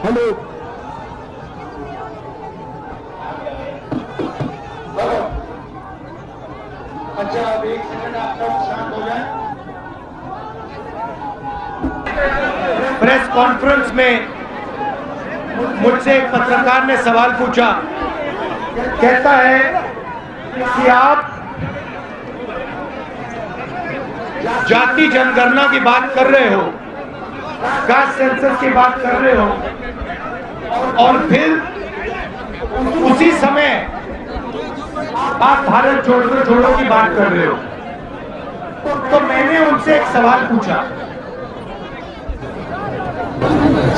Hello अच्छा, अब एक सेकंड आप सब शांत हो जाएं। प्रेस कॉन्फ्रेंस में मुझसे एक पत्रकार ने सवाल पूछा, कहता है कि आप जाति जनगणना की बात कर रहे हो, कास्ट सेंसस की बात कर रहे हो, और फिर उसी समय आप भारत छोड़ो की बात कर रहे हो। तो मैंने उनसे एक सवाल पूछा।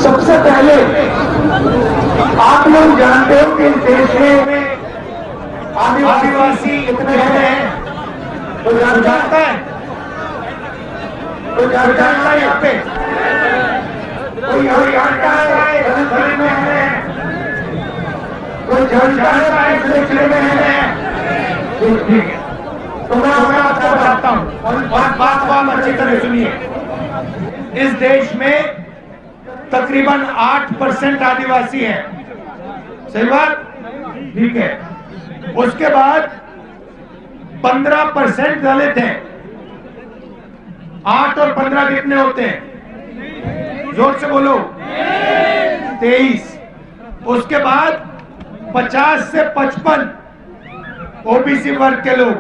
सबसे पहले आप लोग जानते हो कि इस देश में आदिवासी कितने हैं? तो जानता है? तो जानता है यहाँ पे? कोई जानता है गली में है? कोई जानता है सिलसिले में है? ठीक है, तो मैं आपको बताता हूँ और बात अच्छी तरह सुनिए। इस देश में तकरीबन 8% आदिवासी हैं, सही बात? ठीक है। उसके बाद 15% दलित हैं। 8 और 15 कितने होते हैं? जोर से बोलो। 23। उसके बाद 50 से 55 ओबीसी वर्ग के लोग।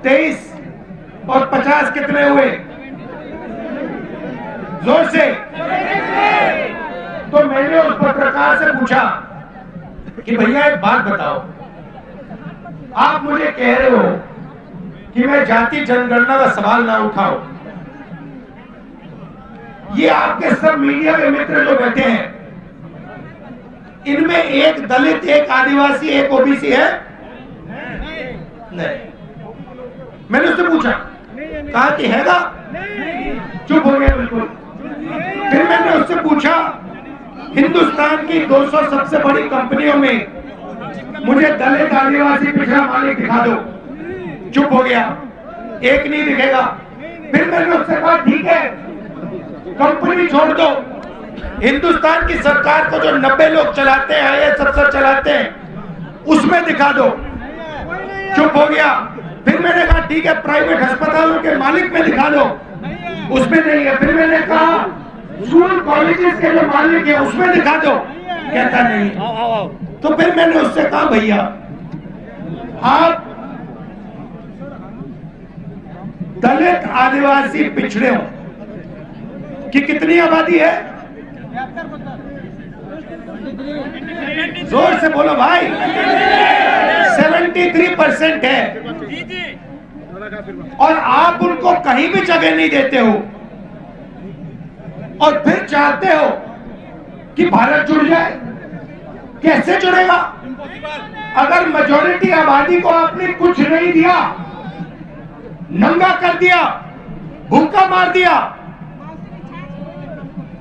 23 और 50 कितने हुए? जोर से। तो मैंने उस पत्रकार से पूछा कि भैया एक बात बताओ, आप मुझे कह रहे हो कि मैं जाति जनगणना का सवाल ना उठाओ। ये आपके सब मीडिया के मित्र जो बैठे हैं, इनमें एक दलित, एक आदिवासी, एक ओबीसी है? नहीं। मैंने उससे पूछा, कहा कि हैगा? चुप हो गया बिल्कुल। फिर मैंने उससे पूछा, हिंदुस्तान की 200 सबसे बड़ी कंपनियों में मुझे दलित, आदिवासी, पिछड़ा मालिक दिखा दो। चुप हो गया, एक नहीं दिखेगा। फिर मैंने उससे कहा ठीक है, कंपनी छोड़ दो, हिंदुस्तान की सरकार को जो 90 लोग चलाते हैं, IAS अफसर चलाते हैं, उसमें दिखा दो। चुप हो गया। फिर मैंने कहा ठीक है, प्राइवेट अस्पतालों के मालिक में दिखा दो, उसमें नहीं है। फिर मैंने कहा स्कूल कॉलेजेस के जो मालिक है उसमें दिखा दो, कहता नहीं। तो फिर मैंने उससे कहा भैया आप दलित, आदिवासी, पिछड़े हो कि कितनी आबादी है? जोर से बोलो भाई। 73% है। और आप उनको कहीं भी जगह नहीं देते हो, और फिर चाहते हो कि भारत जुड़ जाए। कैसे जुड़ेगा? अगर मेजॉरिटी आबादी को आपने कुछ नहीं दिया, नंगा कर दिया, भूखा मार दिया,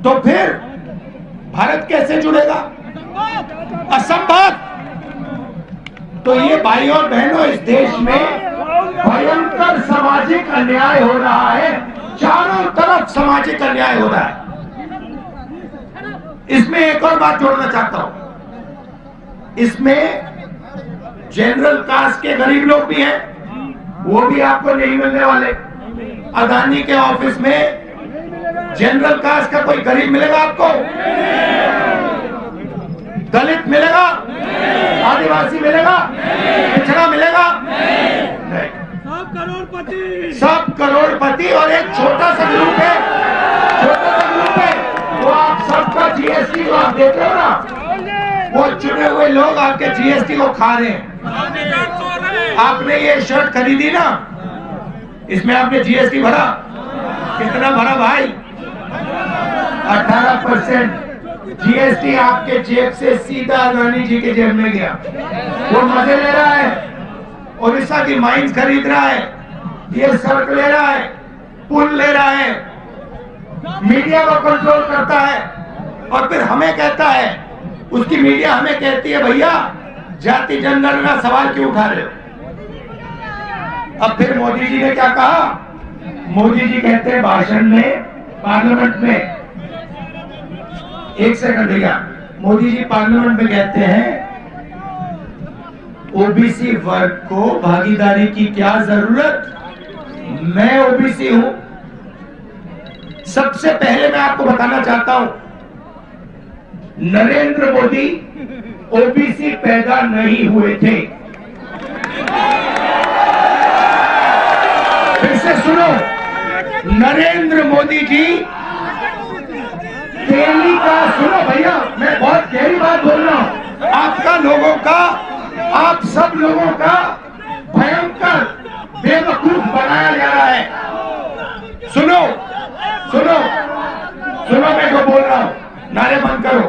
तो फिर भारत कैसे जुड़ेगा? असंभव। तो ये भाई और बहनों, इस देश में भयंकर सामाजिक अन्याय हो रहा है। चारों तरफ सामाजिक अन्याय हो रहा है। इसमें एक और बात जोड़ना चाहता हूं। इसमें जनरल कास्ट के गरीब लोग भी हैं, वो भी आपको नहीं मिलने वाले। अदानी के ऑफिस में जनरल कास्ट का कोई गरीब मिलेगा आपको? दलित मिलेगा? आदिवासी मिलेगा? पिछड़ा मिलेगा? नहीं। सब करोड़पति और एक छोटा सा ग्रुप है, वो आप सबका जीएसटी जो आप देते हो ना, वो चुने हुए लोग आपके जीएसटी को खा रहे हैं। आपने ये शर्ट खरीदी ना, इसमें आपने जीएसटी भरा? कितना भरा भाई? 18% जीएसटी आपके जेब से सीधा अदानी जी के जेब में गया। वो मजे ले रहा है, ओडिशा की माइंस खरीद रहा है, ये सड़क ले रहा है, पुल ले रहा है, मीडिया को कंट्रोल करता है, और फिर हमें कहता है, उसकी मीडिया हमें कहती है भैया जाति जनगणना सवाल क्यों उठा रहे हो? अब फिर मोदी जी ने क्या कहा? मोदी जी कहते हैं भाषण में पार्लियामेंट में एक सेकंड भैया, मोदी जी पार्लियामेंट में कहते हैं ओबीसी वर्ग को भागीदारी की क्या जरूरत, मैं ओबीसी हूं। सबसे पहले मैं आपको बताना चाहता हूं, नरेंद्र मोदी ओबीसी पैदा नहीं हुए थे। फिर से सुनो, नरेंद्र मोदी जी दिल्ली का, सुनो भैया मैं बहुत गहरी बात बोल रहा हूं, आपका लोगों का, आप सब लोगों का भयंकर बेवकूफ बनाया जा रहा है। सुनो सुनो सुनो, मैं जो बोल रहा हूं, नारे बंद करो।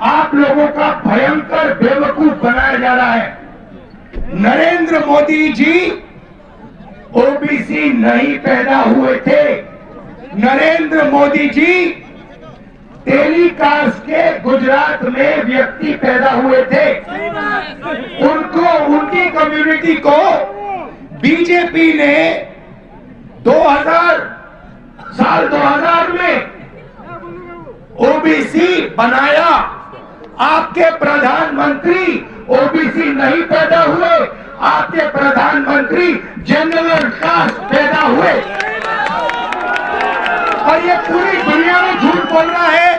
आप लोगों का भयंकर बेवकूफ बनाया जा रहा है। नरेंद्र मोदी जी ओबीसी नहीं पैदा हुए थे। नरेंद्र मोदी जी टेलीकास्ट के गुजरात में व्यक्ति पैदा हुए थे। उनको, उनकी कम्युनिटी को बीजेपी ने 2000 में ओबीसी बनाया। आपके प्रधानमंत्री ओबीसी नहीं पैदा हुए, आपके प्रधानमंत्री जनरल कास्ट पैदा हुए। और ये पूरी दुनिया में झूठ बोल रहा है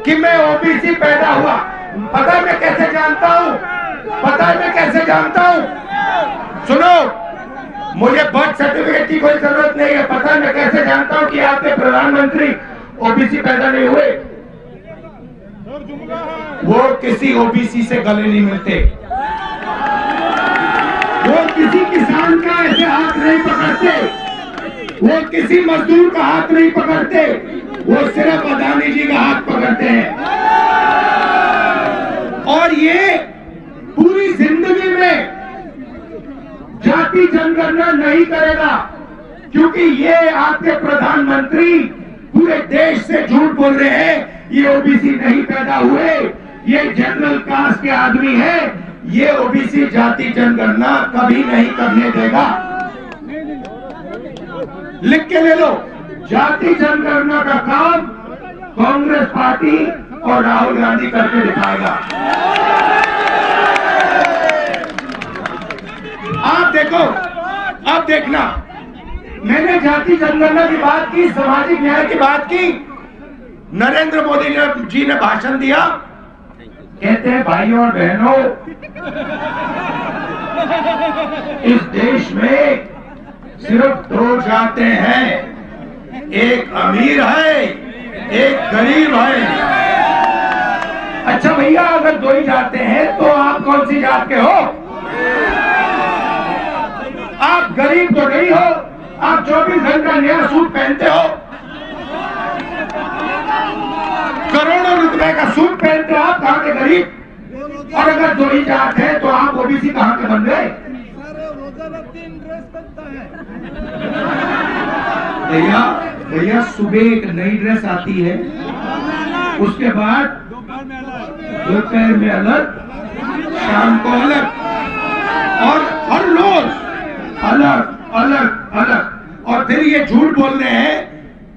कि मैं ओबीसी पैदा हुआ। पता है मैं कैसे जानता हूं, पता है मैं कैसे जानता हूं? सुनो, मुझे बर्थ सर्टिफिकेट की कोई जरूरत नहीं है। पता है मैं कैसे जानता हूं कि आपके प्रधानमंत्री ओबीसी पैदा नहीं हुए? वो किसी ओबीसी से गले नहीं मिलते, वो किसी किसान का ऐसे हाथ नहीं पकड़ते, वो किसी मजदूर का हाथ नहीं पकड़ते, वो सिर्फ अदानी जी का हाथ पकड़ते हैं। और ये पूरी जिंदगी में जाति जनगणना नहीं करेगा, क्योंकि ये आपके प्रधानमंत्री पूरे देश से झूठ बोल रहे हैं। ये ओबीसी नहीं पैदा हुए, ये जनरल कास्ट के आदमी है, ये ओबीसी जाति जनगणना कभी नहीं करने देगा। लिख के ले लो, जाति जनगणना का काम कांग्रेस पार्टी और राहुल गांधी करके दिखाएगा। आप देखो, अब देखना, मैंने जाति जनगणना की बात की, सामाजिक न्याय की बात की, नरेंद्र मोदी जी ने भाषण दिया, कहते हैं भाइयों और बहनों, इस देश में सिर्फ 2 जातें हैं, एक अमीर है, एक गरीब है। अच्छा भैया, अगर 2 ही जाते हैं तो आप कौन सी जात के हो? आप गरीब तो नहीं हो, आप 24 घंटा नया सूट पहनते हो, करोड़ों रुपए का सूट पहनते हो, आप कहां के गरीब? और अगर 2 ही जात है तो आप ओबीसी कहां के बन गए? भैया भैया, सुबह एक नई ड्रेस आती है, उसके बाद दोपहर में अलग, शाम को अलग, और हर रोज अलग अलग अलग। और फिर ये झूठ बोल रहे हैं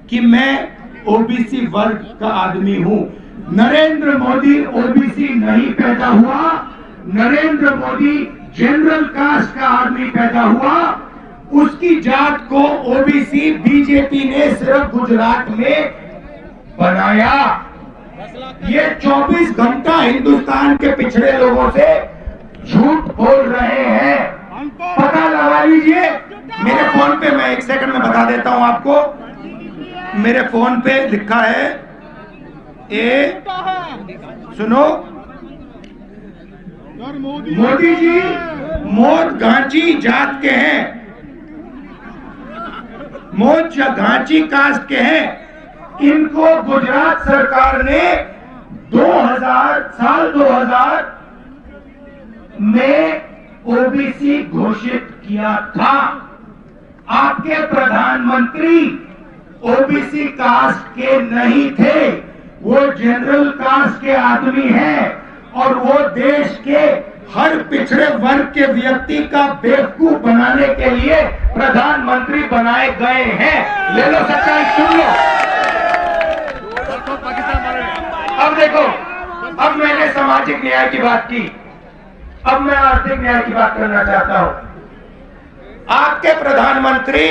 कि मैं ओबीसी वर्ग का आदमी हूं। नरेंद्र मोदी ओबीसी नहीं पैदा हुआ, नरेंद्र मोदी जनरल कास्ट का आदमी पैदा हुआ। उसकी जात को ओबीसी बीजेपी ने सिर्फ गुजरात में बनाया। ये 24 घंटा हिंदुस्तान के पिछड़े लोगों से झूठ बोल रहे हैं। पता लगा लीजिए मेरे फोन पे, मैं 1 सेकंड में बता देता हूं आपको। मेरे फोन पे लिखा है, सुनो, मोदी जी मोद घांची जात के हैं, मोद घांची कास्ट के हैं। इनको गुजरात सरकार ने 2000 में ओबीसी घोषित किया था। आपके प्रधानमंत्री ओबीसी कास्ट के नहीं थे, वो जनरल कास्ट के आदमी हैं, और वो देश के हर पिछड़े वर्ग के व्यक्ति का बेवकूफ बनाने के लिए प्रधानमंत्री बनाए गए हैं। ले लो सच्चाई, सुन लो। अब देखो, अब मैंने सामाजिक न्याय की बात की, अब मैं आर्थिक न्याय की बात करना चाहता हूं। आपके प्रधानमंत्री,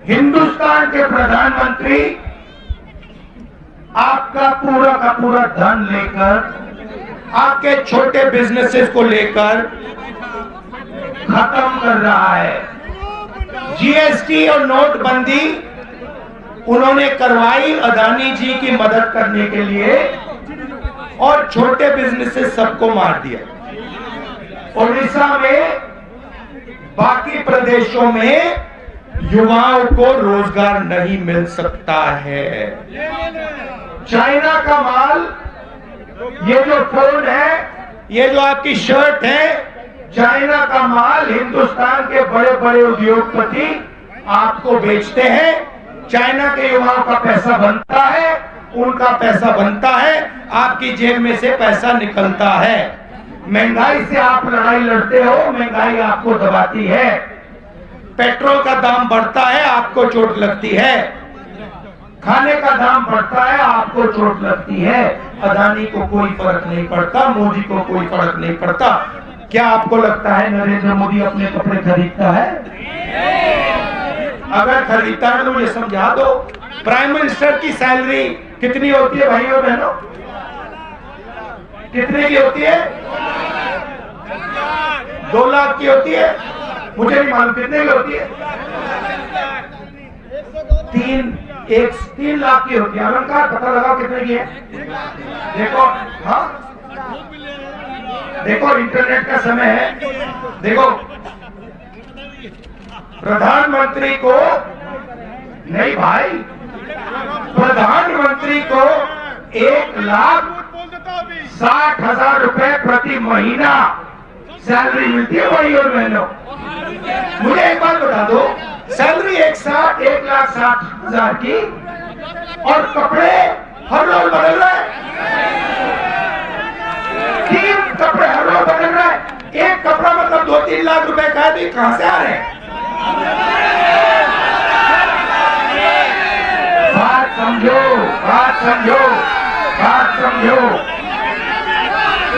हिंदुस्तान के प्रधानमंत्री आपका पूरा का पूरा धन लेकर आपके छोटे बिजनेसेस को लेकर खत्म कर रहा है। जीएसटी और नोटबंदी उन्होंने करवाई अदानी जी की मदद करने के लिए, और छोटे बिजनेसेस सबको मार दिया। उड़ीसा में, बाकी प्रदेशों में युवाओं को रोजगार नहीं मिल सकता है। चाइना का माल, ये जो फोन है, ये जो आपकी शर्ट है, चाइना का माल हिंदुस्तान के बड़े बड़े उद्योगपति आपको बेचते हैं। चाइना के युवाओं का पैसा बनता है, उनका पैसा बनता है, आपकी जेब में से पैसा निकलता है। महंगाई से आप लड़ाई लड़ते हो, महंगाई आपको दबाती है। पेट्रोल का दाम बढ़ता है, आपको चोट लगती है। खाने का दाम बढ़ता है, आपको चोट लगती है। अदानी को कोई फर्क नहीं पड़ता, मोदी को कोई फर्क नहीं पड़ता। क्या आपको लगता है नरेंद्र मोदी अपने कपड़े खरीदता है? अगर खरीदता है तो मुझे समझा दो, प्राइम मिनिस्टर की सैलरी कितनी होती है भाइयों बहनों? कितने की होती है? 2 लाख की होती है? मुझे नहीं मालूम कितने की होती है। 3 लाख की होती है। अलंकार पता लगाओ कितने की है। देखो, हाँ देखो, इंटरनेट का समय है। देखो, प्रधानमंत्री को नहीं भाई, प्रधानमंत्री को 1,60,000 रुपए प्रति महीना सैलरी मिलती है भाई और बहनों। मुझे एक बात बता दो, सैलरी 1,60,000 की, और कपड़े हर रोज बदल रहे हैं। 3 कपड़े हर रोज बदल रहे हैं। एक कपड़ा मतलब 2-3 लाख रुपए का है, तो कहां से आ रहे हैं? बात समझो, बात समझो, बात समझो।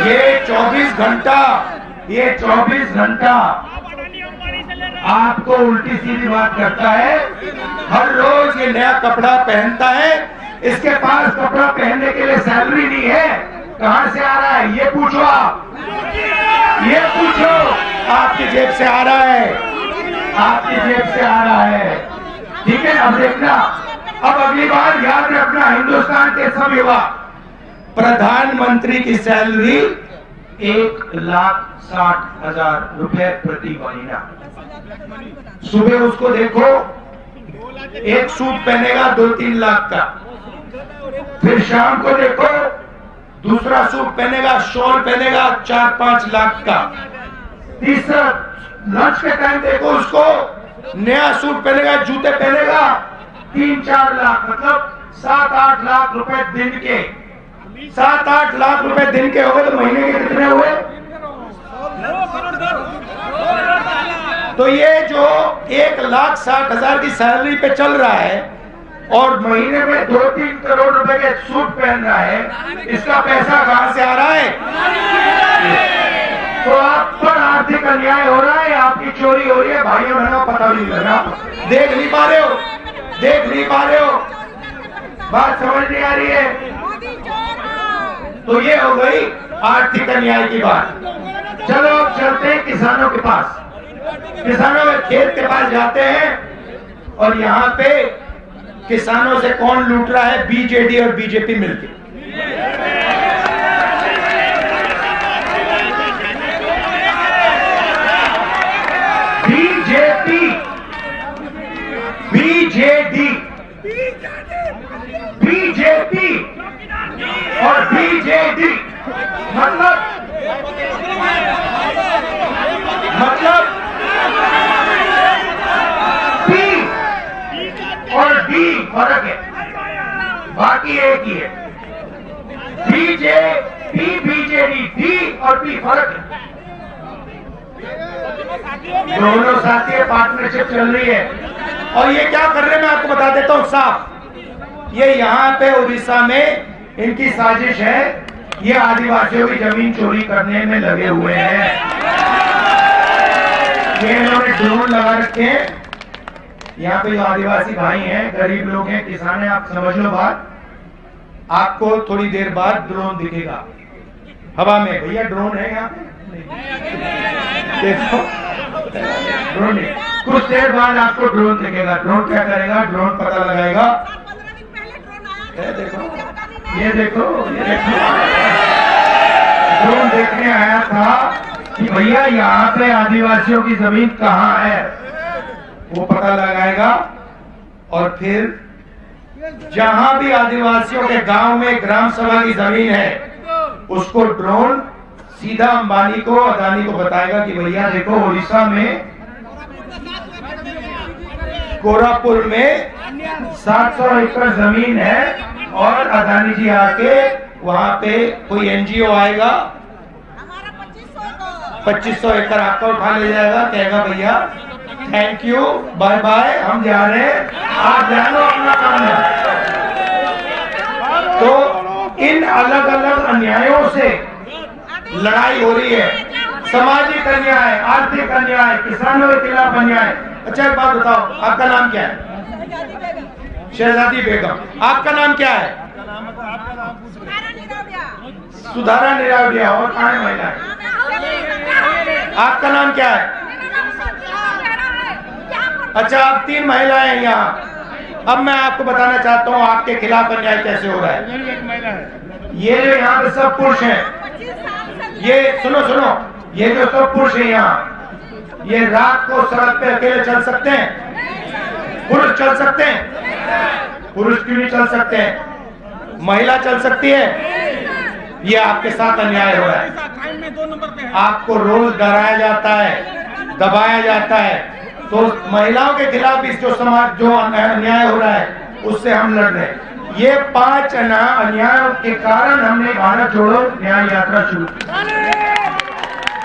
ये 24 घंटा आपको उल्टी सीधी बात करता है। हर रोज ये नया कपड़ा पहनता है। इसके पास कपड़ा पहनने के लिए सैलरी नहीं है। कहां से आ रहा है ये पूछो आप, ये पूछो। आपकी जेब से आ रहा है, आपकी जेब से आ रहा है। ठीक है, अब देखना, अब अगली बार याद रखना, हिंदुस्तान के सब युवा, प्रधानमंत्री की सैलरी 1,60,000 रुपए प्रति महीना। सुबह उसको देखो, एक सूट पहनेगा 2-3 लाख का, फिर शाम को देखो दूसरा सूट पहनेगा, शॉल पहनेगा 4-5 लाख का, तीसरा लंच के टाइम देखो उसको नया सूट पहनेगा, जूते पहनेगा 3-4 लाख, मतलब 7-8 लाख रुपए दिन के। 7-8 लाख रुपए दिन के हो गए तो महीने के कितने हुए? तो ये जो 1,60,000 की सैलरी पे चल रहा है और महीने में 2-3 करोड़ रुपए के सूट पहन रहा है, इसका पैसा कहां से आ रहा है? तो आप पर आर्थिक अन्याय हो रहा है, आपकी चोरी हो रही है। भाइयों बहनों, पता नहीं लग रहा, देख नहीं पा रहे हो, देख नहीं पा रहे हो, बात समझ नहीं आ रही है। तो ये हो गई आर्थिक अन्याय की बात। चलो अब चलते हैं किसानों के पास। किसानों के खेत के पास जाते हैं और यहाँ पे किसानों से कौन लूट रहा है? बीजेडी और बीजेपी मिलकर। बीजेडी, बीजेपी और बीजेडी मतलब पी और डी फर्क है, बाकी एक ही है। बीजेपी, बीजेडी, डी और पी फर्क है। दोनों साथी पार्टनरशिप चल रही है। और ये क्या कर रहे हैं मैं आपको बता देता हूं साफ। ये यहाँ पे उड़ीसा में इनकी साजिश है, ये आदिवासियों की जमीन चोरी करने में लगे हुए हैं। ये इन्होंने ड्रोन लगा रखे हैं। यहाँ पे जो आदिवासी भाई हैं, गरीब लोग हैं, किसान हैं, आप समझ लो बात। आपको थोड़ी देर बाद ड्रोन दिखेगा हवा में। भैया ड्रोन है यहाँ पे? देखो ड्रोन नहीं। कुछ देर बाद आपको ड्रोन दिखेगा। ड्रोन क्या करेगा? ड्रोन पता लगाएगा। ये देखो, ये देखो, ये देखो। ड्रोन देखने आया था कि भैया यहाँ पे आदिवासियों की जमीन कहाँ है, वो पता लगाएगा। और फिर जहां भी आदिवासियों के गांव में ग्राम सभा की जमीन है, उसको ड्रोन सीधा अंबानी को, अदानी को बताएगा कि भैया देखो उड़ीसा में कोरापुर में 700 एकड़ जमीन है और अदानी जी आके वहां पे कोई एनजीओ आएगा, 2500 एकड़ आपका उठा ले जाएगा, कहेगा भैया थैंक यू, बाय बाय, हम जा रहे हैं, आप जानो अपना काम है। तो इन अलग अलग अन्यायों से लड़ाई हो रही है। सामाजिक अन्याय, आर्थिक अन्याय, किसानों के खिलाफ अन्याय। अच्छा एक बात बताओ, आपका नाम क्या है? शहजादी बेगम। आपका नाम क्या है? सुधारा निरावडिया। और कहाँ है महिला? आपका नाम क्या है? अच्छा, आप 3 महिलाएं हैं यहाँ। अब मैं आपको बताना चाहता हूँ आपके खिलाफ अन्याय कैसे हो रहा है। ये जो यहाँ पे सब पुरुष हैं, ये सुनो सुनो, ये जो सब पुरुष हैं यहाँ, ये रात को सड़क पे अकेले चल सकते हैं? पुरुष चल सकते हैं? पुरुष क्यों नहीं चल सकते हैं? महिला चल सकती है? ये आपके साथ अन्याय हो रहा है। आपको रोज डराया जाता है, दबाया जाता है। तो महिलाओं के खिलाफ इस जो समाज जो अन्याय हो रहा है, उससे हम लड़ रहे हैं। ये 5 अन्यायों के कारण हमने भारत जोड़ो न्याय यात्रा शुरू की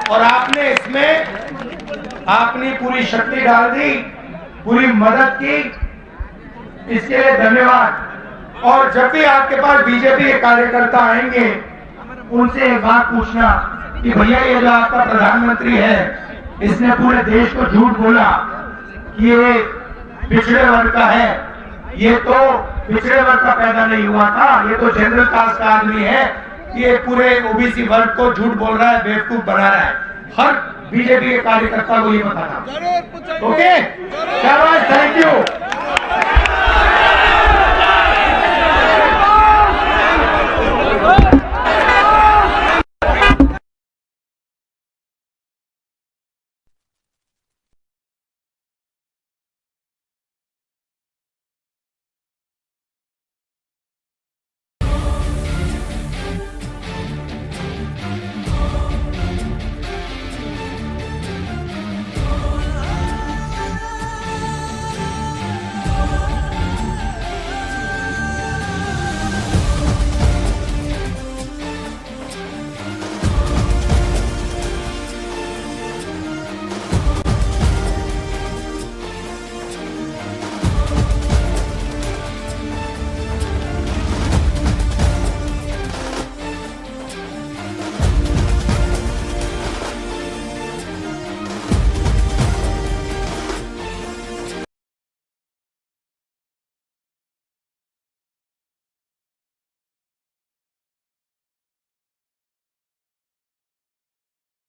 और आपने इसमें अपनी पूरी शक्ति डाल दी, पूरी मदद की, इसके लिए धन्यवाद। और जब भी आपके पास बीजेपी के कार्यकर्ता आएंगे, उनसे एक बात पूछना कि भैया ये जो आपका प्रधानमंत्री है, इसने पूरे देश को झूठ बोला कि ये पिछड़े वर्ग का है, ये तो पिछड़े वर्ग का पैदा नहीं हुआ था, ये तो जनरल कास्ट का आदमी है, ये पूरे ओबीसी वर्ग को झूठ बोल रहा है, बेवकूफ बना रहा है। हर बीजेपी के कार्यकर्ता को ये पता था। ओके, शाबाश, थैंक यू।